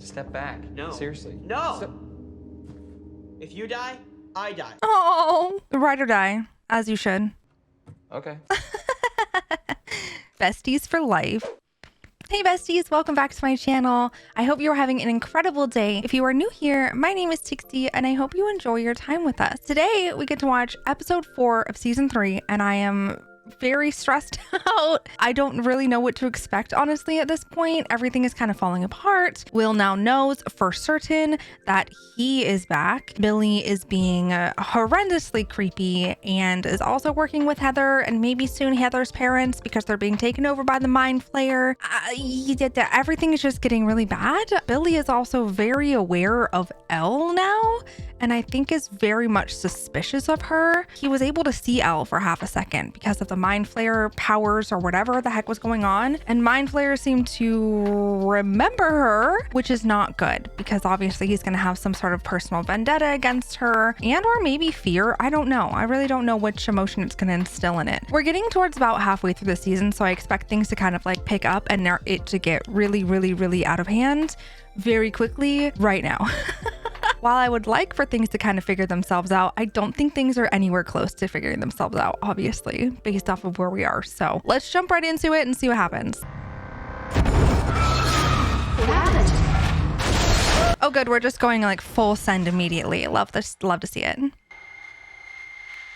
Step back. No. Seriously. No! If you die, I die. Oh, ride or die, as you should. Okay. Besties for life. Hey besties, welcome back to my channel. I hope you're having an incredible day. If you are new here, my name is Tixee and I hope you enjoy your time with us. Today we get to watch episode 4 of season 3 and I am very stressed out. I don't really know what to expect, honestly, at this point. Everything is kind of falling apart. Will now knows for certain that he is back. Billy is being horrendously creepy and is also working with Heather and maybe soon Heather's parents because they're being taken over by the mind flayer. Everything is just getting really bad. Billy is also very aware of Elle now and I think is very much suspicious of her. He was able to see Elle for half a second because of the mind flayer powers or whatever the heck was going on. And mind flayer seemed to remember her, which is not good because obviously he's going to have some sort of personal vendetta against her and or maybe fear. I don't know. I really don't know which emotion it's going to instill in it. We're getting towards about halfway through the season, so I expect things to kind of like pick up and it to get really out of hand very quickly right now. While I would like for things to kind of figure themselves out, I don't think things are anywhere close to figuring themselves out, obviously, based off of where we are. So let's jump right into it and see what happens. Oh, good. We're just going like full send immediately. Love this. Love to see it.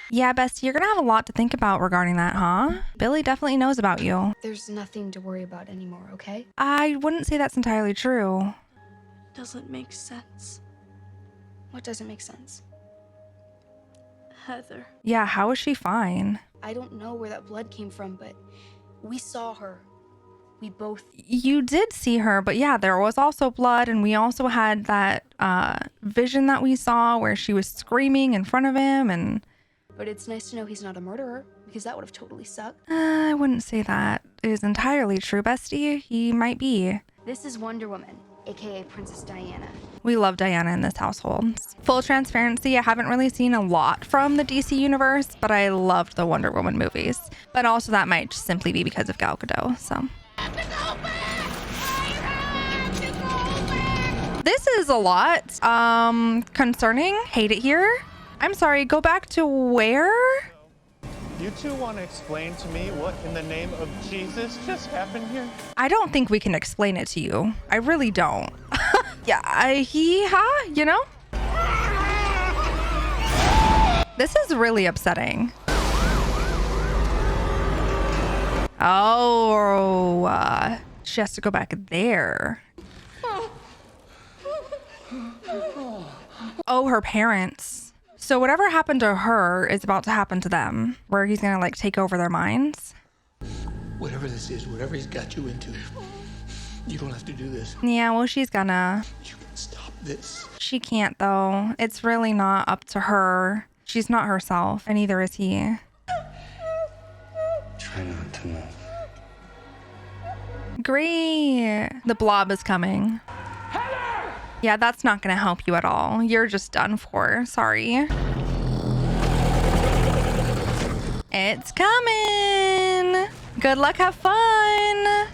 Yeah, Bestie, you're going to have a lot to think about regarding that, huh? Billy definitely knows about you. There's nothing to worry about anymore, okay? I wouldn't say that's entirely true. Doesn't make sense. What doesn't make sense? Heather. Yeah, how is she fine? I don't know where that blood came from, but we saw her. We both... You did see her, but yeah, there was also blood, and we also had that vision that we saw where she was screaming in front of him, and... But it's nice to know he's not a murderer, because that would have totally sucked. I wouldn't say that is entirely true, Bestie. He might be. This is Wonder Woman, aka Princess Diana. We love Diana in this household. Full transparency, I haven't really seen a lot from the DC universe, but I loved the Wonder Woman movies. But also that might simply be because of Gal Gadot, so. This is a lot concerning. Hate it here. I'm sorry, go back to where? You two want to explain to me what in the name of Jesus just happened here? I don't think we can explain it to you. I really don't. Yeah, you know? This is really upsetting. Oh, she has to go back there. Oh, her parents. So whatever happened to her is about to happen to them, where he's gonna like take over their minds. Whatever this is, whatever he's got you into, you don't have to do this. Yeah, well, she's gonna. You can stop this. She can't though. It's really not up to her. She's not herself, and neither is he. Try not to move. Great. The blob is coming. Yeah, that's not gonna help you at all. You're just done for. Sorry. It's coming. Good luck, have fun.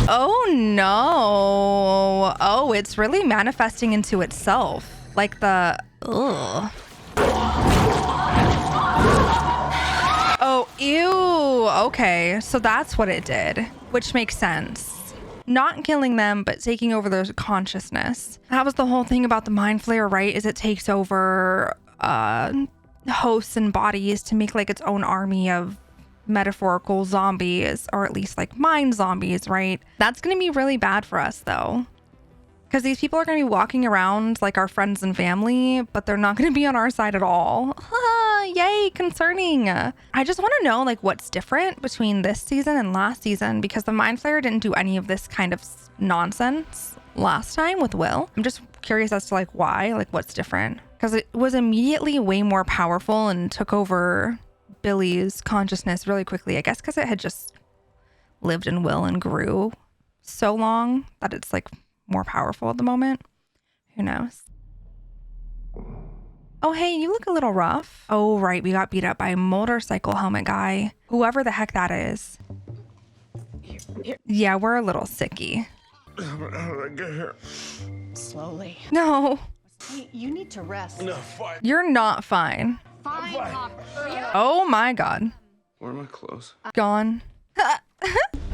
Oh no. Oh, it's really manifesting into itself. Like the, ugh. Oh, ew. Okay, so that's what it did, which makes sense. Not killing them, but taking over their consciousness. That was the whole thing about the mind flayer, right? Is it takes over hosts and bodies to make like its own army of metaphorical zombies, or at least like mind zombies, right? That's going to be really bad for us though. Because these people are going to be walking around like our friends and family, but they're not going to be on our side at all. Yay, concerning. I just want to know like what's different between this season and last season, because the mind flayer didn't do any of this kind of nonsense last time with Will. I'm just curious as to like why, like what's different, because it was immediately way more powerful and took over Billy's consciousness really quickly. I guess because it had just lived in Will and grew so long that it's like more powerful at the moment. Who knows? Oh, hey, you look a little rough. Oh, right. We got beat up by a motorcycle helmet guy. Whoever the heck that is. Yeah, we're a little sicky. How did I get here? Slowly. No, Hey, you need to rest. No, fine. you're not fine. Fine, Hopper. Oh my God. Where are my clothes? Gone.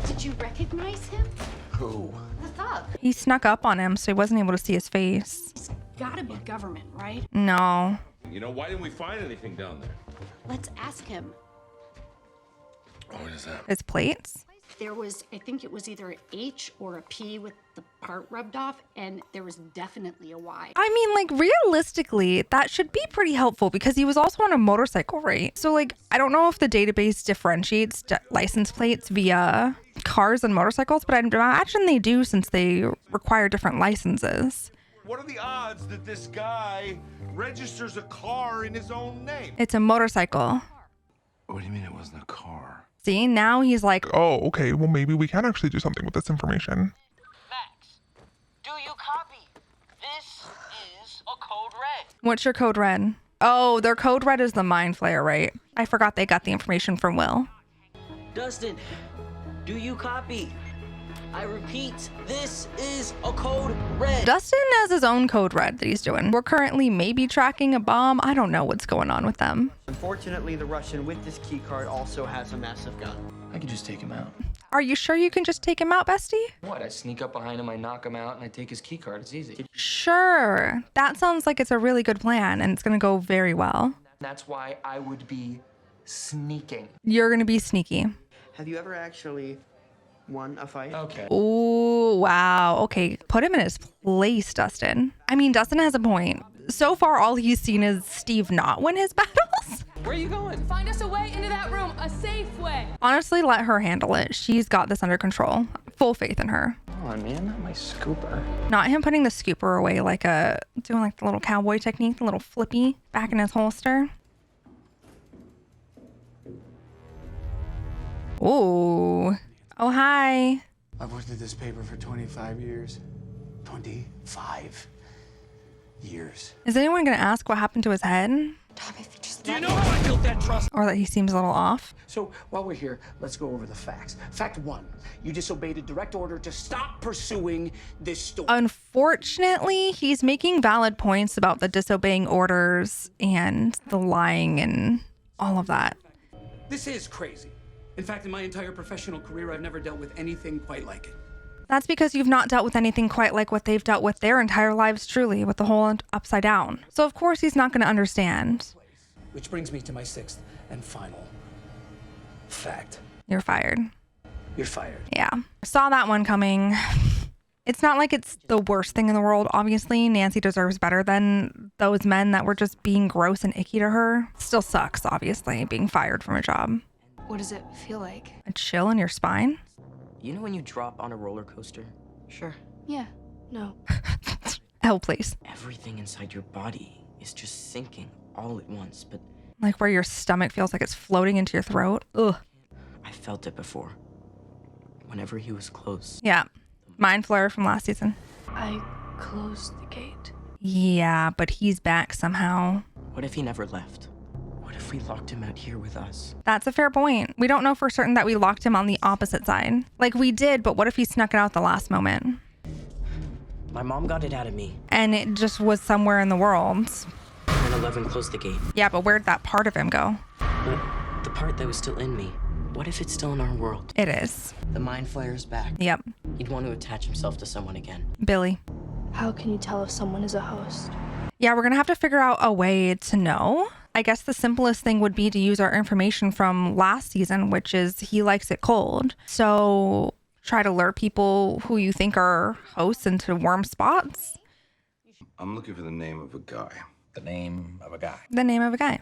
Did you recognize him? Who? The thug. He snuck up on him, so he wasn't able to see his face. He's gotta be government, right? No. You know, why didn't we find anything down there? Let's ask him. Oh, what is that? His plates? There was, I think it was either an H or a P with the part rubbed off, and there was definitely a Y. I mean, like, realistically, that should be pretty helpful because he was also on a motorcycle, right? So, like, I don't know if the database differentiates license plates via cars and motorcycles, but I imagine they do since they require different licenses. What are the odds that this guy registers a car in his own name? It's a motorcycle. What do you mean it wasn't a car? See, now he's like, Oh, okay. Well, maybe we can actually do something with this information. Max, do you copy? This is a code red. what's your code red? Oh, their code red is the mind flayer, right? I forgot they got the information from Will. Dustin, do you copy? I repeat, this is a code red. Dustin has his own code red that he's doing. We're currently maybe tracking a bomb. I don't know what's going on with them. Unfortunately, the Russian with this key card also has a massive gun. I could just take him out. Are you sure you can just take him out, bestie? What? I sneak up behind him, I knock him out, and I take his key card. It's easy. Sure. That sounds like it's a really good plan and it's going to go very well. That's why I would be sneaking. You're going to be sneaky. Have you ever actually won a fight? Okay. Ooh, wow. Okay, put him in his place, Dustin. I mean, Dustin has a point. So far, all he's seen is Steve not win his battles. Where are you going? Find us a way into that room, a safe way. Honestly, let her handle it. She's got this under control. Full faith in her. Come on, man. Not my scooper. Not him putting the scooper away like doing like the little cowboy technique, the little flippy back in his holster. Ooh. Oh, hi. I've worked at this paper for 25 years. 25 years. Is anyone going to ask what happened to his head? Tom, if you just Do you know how I built that trust? Or that he seems a little off? So while we're here, let's go over the facts. Fact one, you disobeyed a direct order to stop pursuing this story. Unfortunately, he's making valid points about the disobeying orders and the lying and all of that. This is crazy. In fact, in my entire professional career, I've never dealt with anything quite like it. That's because you've not dealt with anything quite like what they've dealt with their entire lives, truly, with the whole upside down. So of course he's not going to understand. Which brings me to my sixth and final fact. You're fired. You're fired. Yeah. Saw that one coming. It's not like it's the worst thing in the world. Obviously, Nancy deserves better than those men that were just being gross and icky to her. Still sucks, obviously, being fired from a job. What does it feel like? A chill in your spine? You know when you drop on a roller coaster? Sure. Yeah. No. Oh, please. Everything inside your body is just sinking all at once, but Like where your stomach feels like it's floating into your throat. Ugh. I felt it before. Whenever he was close. Yeah. Mind flare from last season. I closed the gate. Yeah, but he's back somehow. What if he never left? What if we locked him out here with us? That's a fair point. We don't know for certain that we locked him on the opposite side. Like we did, but what if he snuck it out the last moment? My mom got it out of me. And it just was somewhere in the world. And 11 closed the gate. Yeah, but where'd that part of him go? But the part that was still in me, what if it's still in our world? It is. The mind flayer's back. Yep. He'd want to attach himself to someone again. Billy. How can you tell if someone is a host? Yeah, we're going to have to figure out a way to know. I guess the simplest thing would be to use our information from last season, which is he likes it cold. So try to lure people who you think are hosts into warm spots. I'm looking for the name of a guy. The name of a guy. The name of a guy.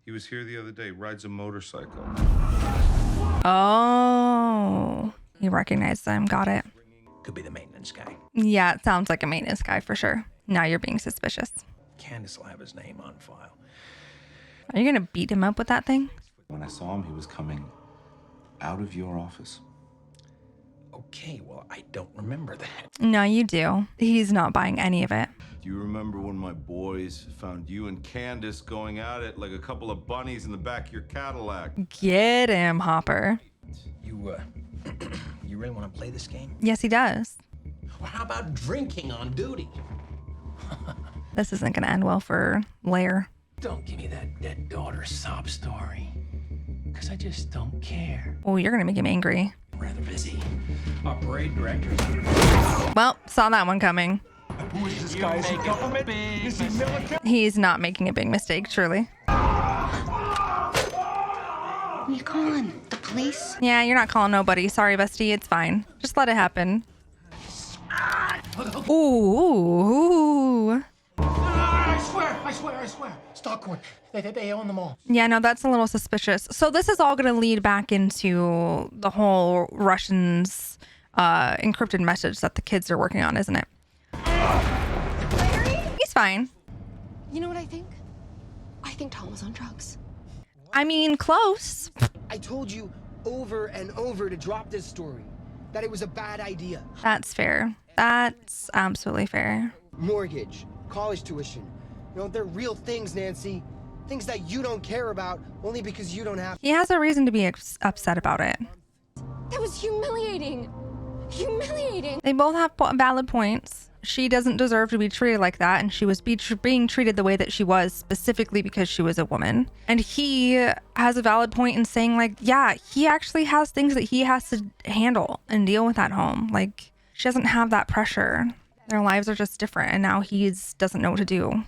He was here the other day, rides a motorcycle. Oh, he recognized them. Got it. Could be the maintenance guy. Yeah, it sounds like a maintenance guy for sure. Now you're being suspicious. Candace will have his name on file. Are you going to beat him up with that thing? When I saw him, he was coming out of your office. Okay, well, I don't remember that. No, you do. He's not buying any of it. Do you remember when my boys found you and Candace going at it like a couple of bunnies in the back of your Cadillac? Get him, Hopper. You, you really want to play this game? Yes, he does. Or how about drinking on duty? This isn't going to end well for Lair. Don't give me that dead daughter sob story. Because I just don't care. Oh, you're going to make him angry. Rather busy. Our parade director. Well, saw that one coming. Who is this guy? Is he government? Is he military? He's not making a big mistake, surely. Who are you calling? The police? Yeah, you're not calling nobody. Sorry, bestie. It's fine. Just let it happen. Ooh. I swear. Stockport. They own them all. Yeah, no, that's a little suspicious. So this is all going to lead back into the whole Russians encrypted message that the kids are working on, isn't it? He's fine. You know what I think? I think Tom was on drugs. I mean, close. I told you over and over to drop this story. That it was a bad idea. That's fair. That's absolutely fair. Mortgage, college tuition. You know, they're real things, Nancy. Things that you don't care about only because you don't have. He has a reason to be upset about it. That was humiliating. Humiliating. They both have valid points. She doesn't deserve to be treated like that, and she was being treated the way that she was specifically because she was a woman. And he has a valid point in saying, like, yeah, he actually has things that he has to handle and deal with at home. Like, she doesn't have that pressure. Their lives are just different, and now he doesn't know what to do.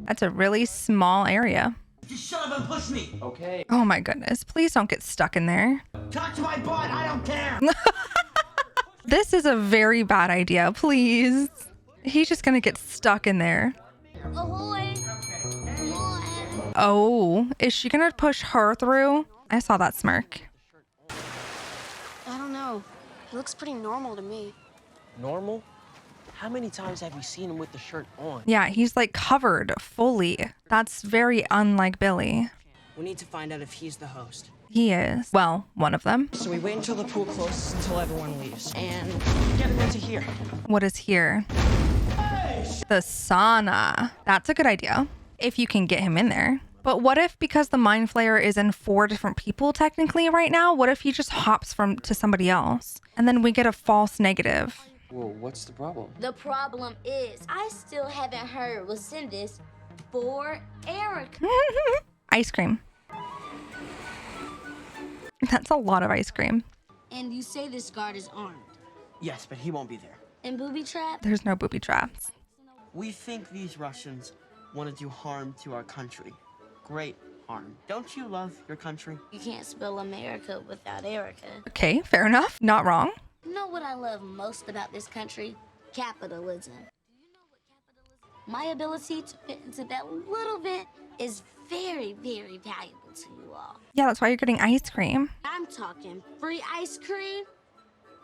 That's a really small area. Just shut up and push me. Okay. Oh my goodness. Please don't get stuck in there. Talk to my butt. I don't care. This is a very bad idea. Please. He's just going to get stuck in there. Ahoy! Oh, is she going to push her through? I saw that smirk. I don't know. He looks pretty normal to me. Normal? How many times have you seen him with the shirt on? Yeah, he's like covered fully. That's very unlike Billy. We need to find out if he's the host. He is. Well, one of them. So we wait until the pool closes until everyone leaves. And get him into here. What is here? The sauna. That's a good idea. If you can get him in there. But what if, because the mind flayer is in 4 different people technically right now, what if he just hops to somebody else? And then we get a false negative. Whoa, what's the problem? The problem is, I still haven't heard what's in this for Eric. Ice cream. That's a lot of ice cream. And you say this guard is armed. Yes, but he won't be there. And booby trap? There's no booby traps. We think these Russians want to do harm to our country. Great harm. Don't you love your country? You can't spell America without Erica. Okay, fair enough. Not wrong. You know what I love most about this country? Capitalism. My ability to fit into that little bit is very, very valuable to you all. Yeah, that's why you're getting ice cream. I'm talking free ice cream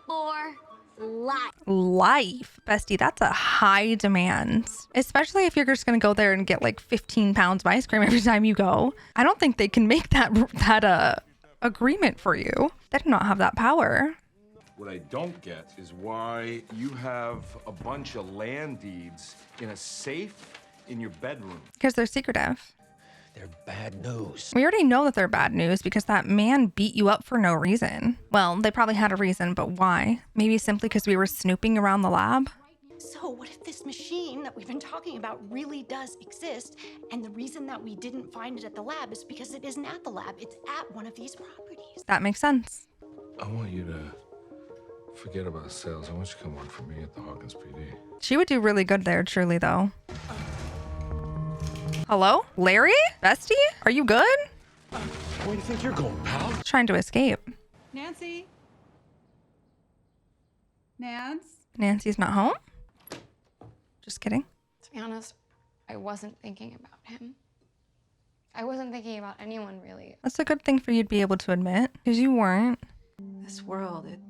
for life. Life, bestie, that's a high demand. Especially if you're just gonna go there and get like 15 pounds of ice cream every time you go. I don't think they can make that agreement for you. They do not have that power. What I don't get is why you have a bunch of land deeds in a safe in your bedroom. Because they're secretive. They're bad news. We already know that they're bad news because that man beat you up for no reason. Well, they probably had a reason, but why? Maybe simply because we were snooping around the lab? So what if this machine that we've been talking about really does exist, and the reason that we didn't find it at the lab is because it isn't at the lab, it's at one of these properties? That makes sense. I want you to forget about sales. I want you to come work for me at the Hawkins PD. She would do really good there, truly, though. Hello? Larry? Bestie? Are you good? Where do you think you're going, pal? Trying to escape. Nancy? Nance? Nancy's not home? Just kidding. To be honest, I wasn't thinking about him. I wasn't thinking about anyone, really. That's a good thing for you to be able to admit, because you weren't. This world, it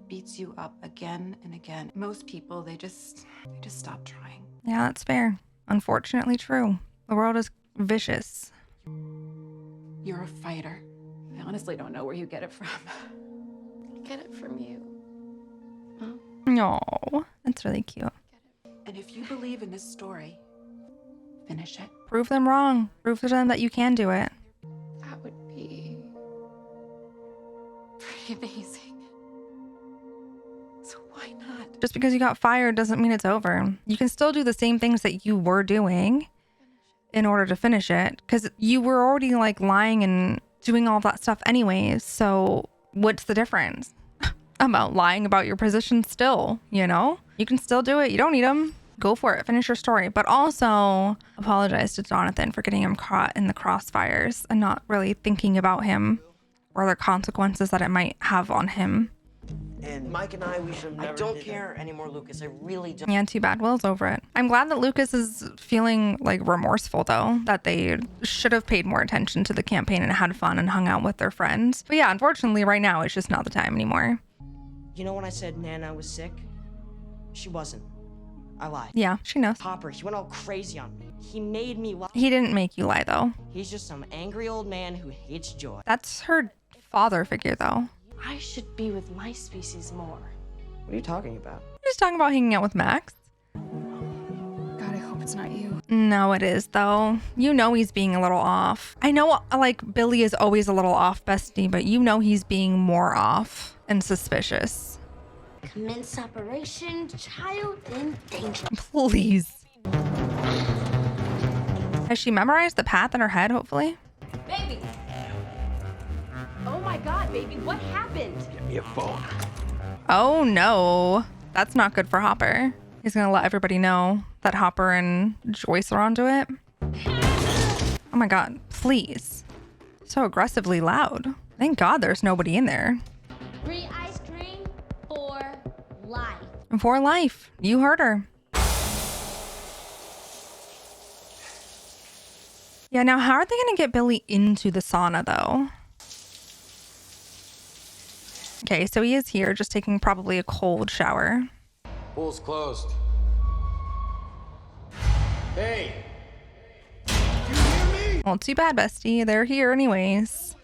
beats you up again and again. Most people, they just stop trying. Yeah, that's fair. Unfortunately true. The world is vicious. You're a fighter. I honestly don't know where you get it from. I get it from you. Huh? No, that's really cute. And if you believe in this story, finish it. Prove them wrong. Prove to them that you can do it. That would be pretty amazing. So why not? Just because you got fired doesn't mean it's over. You can still do the same things that you were doing in order to finish it, because you were already like lying and doing all that stuff anyways. So what's the difference about lying about your position still? You know, you can still do it. You don't need them. Go for it. Finish your story. But also apologize to Jonathan for getting him caught in the crossfires and not really thinking about him or the consequences that it might have on him. And Mike and I, we should never. I don't care anymore, Lucas. I really don't. Yeah, too bad. Will's over it. I'm glad that Lucas is feeling like remorseful though, that they should have paid more attention to the campaign and had fun and hung out with their friends. But yeah, unfortunately right now it's just not the time anymore. You know when I said Nana was sick? She wasn't. I lied. Yeah, she knows. Hopper, he went all crazy on me. He made me lie. He didn't make you lie though. He's just some angry old man who hates joy. That's her father figure though. I should be with my species more. What are you talking about? Just talking about hanging out with Max. God, I hope it's not you. No, it is though. You know he's being a little off. I know like Billy is always a little off, bestie, but you know he's being more off and suspicious. Commence operation Child Endangerment. Please. Has she memorized the path in her head, hopefully? Baby! Oh my God, baby, what happened? Give me a phone. Oh no. That's not good for Hopper. He's gonna let everybody know that Hopper and Joyce are onto it. Oh my God, please. So aggressively loud. Thank God there's nobody in there. Free ice cream for life. For life. You heard her. Yeah, now how are they gonna get Billy into the sauna though? Okay, so he is here just taking probably a cold shower. Pool's closed. Hey! Well, too bad, bestie. They're here anyways.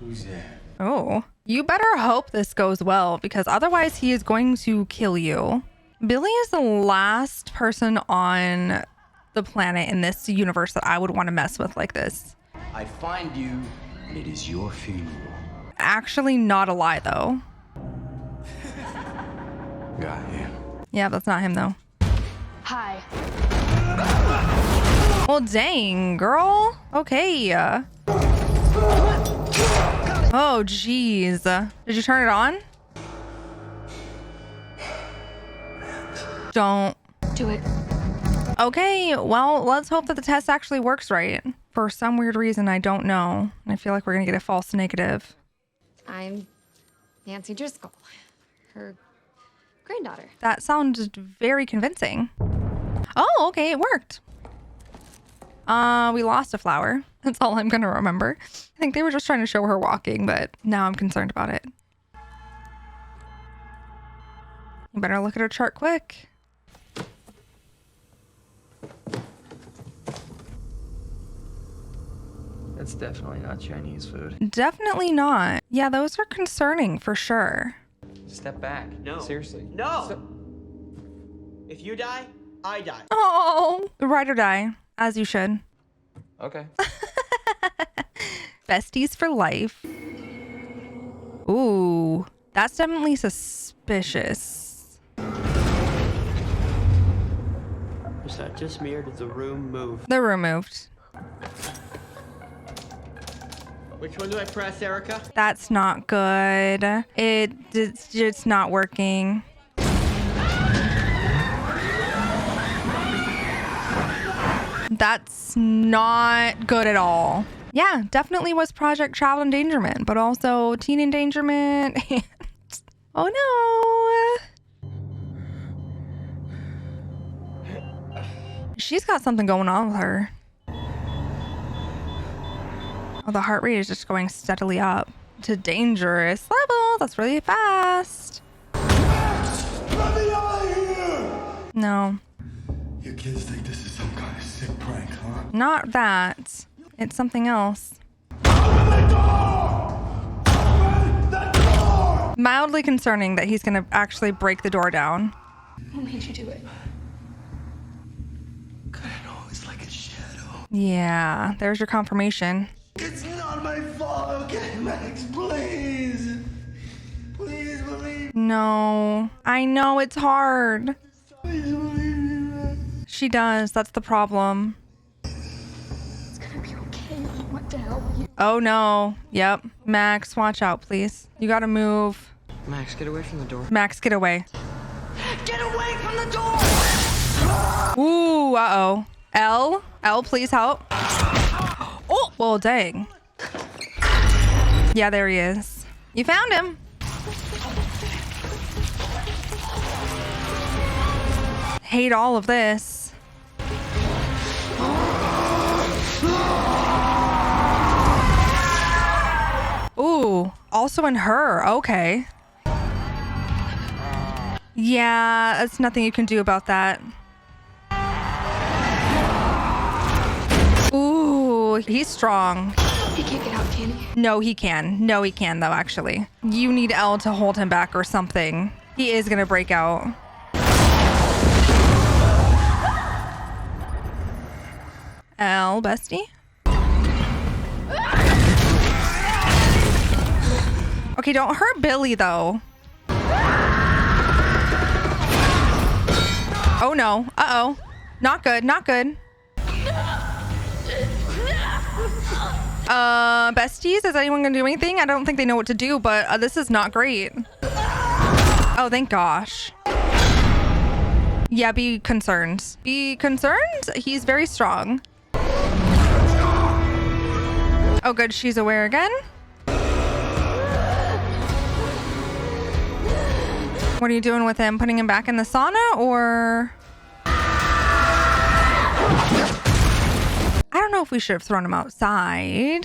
Who's there? Oh, you better hope this goes well because otherwise he is going to kill you. Billy is the last person on the planet in this universe that I would want to mess with like this. I find you, and it is your funeral. Actually, not a lie though. Got you. Yeah, that's not him though. Hi. Well, dang, girl. Okay. Oh, geez. Did you turn it on? Don't. Do it. Okay, well, let's hope that the test actually works right. For some weird reason, I don't know. I feel like we're gonna get a false negative. I'm Nancy Driscoll, her granddaughter. That sounded very convincing. Oh, okay, it worked. We lost a flower. That's all I'm gonna remember. I think they were just trying to show her walking, but now I'm concerned about it. You better look at her chart quick. That's definitely not Chinese food. Definitely not. Yeah, those are concerning for sure. Step back. No. Seriously. No! If you die, I die. Oh, ride or die, as you should. Okay. Besties for life. Ooh, that's definitely suspicious. Is that just me or did the room move? They're removed. Which one do I press, Erica? That's not good. It's not working. That's not good at all. Yeah, definitely was Project Child Endangerment, but also Teen Endangerment. And oh no. She's got something going on with her. Oh, the heart rate is just going steadily up to dangerous levels. That's really fast. Let me out of here! No. You kids think this is some kind of sick prank, huh? Not that. It's something else. Open the door! Open the door! Mildly concerning that he's gonna actually break the door down. Who made you do it? God, I know, it's like a shadow. Yeah, there's your confirmation. It's Okay, Max, please. Please believe. No, I know it's hard. Please believe me, Max. She does. That's the problem. It's gonna be okay. I want to help you. Oh no. Yep. Max, watch out, please. You gotta move. Max, get away from the door. Max, get away. Get away from the door! Ooh, uh-oh. Elle, please help. Oh, well, dang. Yeah, there he is. You found him. Hate all of this. Ooh, also in her. Okay. Yeah, that's nothing you can do about that. Ooh, he's strong. He can't get out, can he? No, he can. No, he can, though, actually. You need Elle to hold him back or something. He is gonna break out. Elle, bestie? Okay, don't hurt Billy, though. Oh, no. Uh-oh. Not good, not good. Besties, is anyone gonna do anything? I don't think they know what to do, but this is not great. Oh, thank gosh. Yeah, be concerned. Be concerned? He's very strong. Oh, good. She's aware again. What are you doing with him? Putting him back in the sauna, or? I don't know if we should have thrown him outside.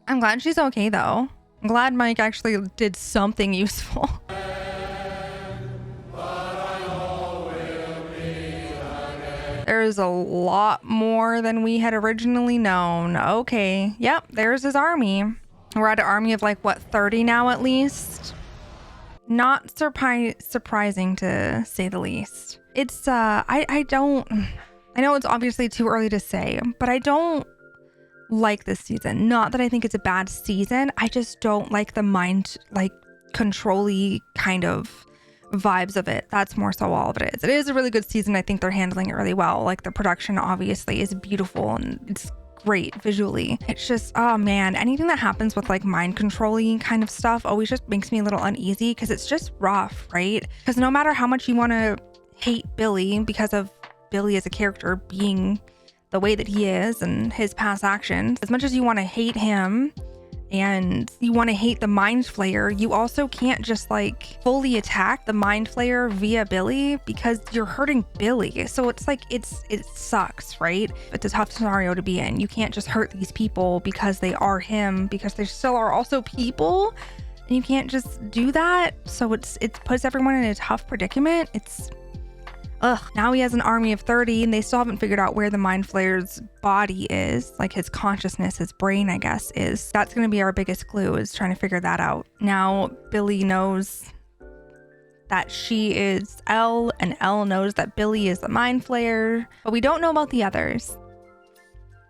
I'm glad she's okay, though. I'm glad Mike actually did something useful. There's a lot more than we had originally known. Okay. Yep, there's his army. We're at an army of like, what, 30 now at least? Not surprising to say the least. It's, I know it's obviously too early to say, but I don't like this season. Not that I think it's a bad season. I just don't like the mind, like, control-y kind of vibes of it. That's more so all of it is. It is a really good season. I think they're handling it really well. Like, the production obviously is beautiful and it's great visually. It's just, oh man, anything that happens with like mind controlling kind of stuff always just makes me a little uneasy because it's just rough, right? Because no matter how much you want to hate Billy because of Billy as a character being the way that he is and his past actions, as much as you want to hate him and you want to hate the Mind Flayer, you also can't just like fully attack the Mind Flayer via Billy because you're hurting Billy. So it's like, it sucks, right? It's a tough scenario to be in. You can't just hurt these people because they are him, because they still are also people, and you can't just do that. So it puts everyone in a tough predicament. Now he has an army of 30 and they still haven't figured out where the Mind Flayer's body is, like his consciousness, his brain, I guess, is. That's going to be our biggest clue, is trying to figure that out. Now Billy knows that she is Elle and Elle knows that Billy is the Mind Flayer, but we don't know about the others.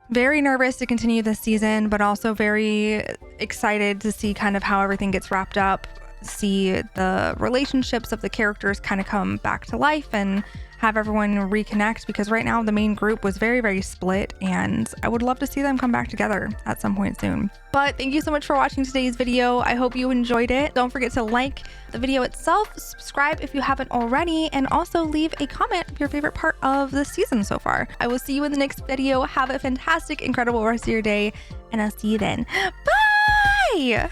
Very nervous to continue this season, but also very excited to see kind of how everything gets wrapped up. See the relationships of the characters kind of come back to life and have everyone reconnect, because right now the main group was very, very split and I would love to see them come back together at some point soon. But thank you so much for watching today's video. I hope you enjoyed it. Don't forget to like the video itself, subscribe if you haven't already, and also leave a comment of your favorite part of the season so far. I will see you in the next video. Have a fantastic, incredible rest of your day, and I'll see you then. Bye!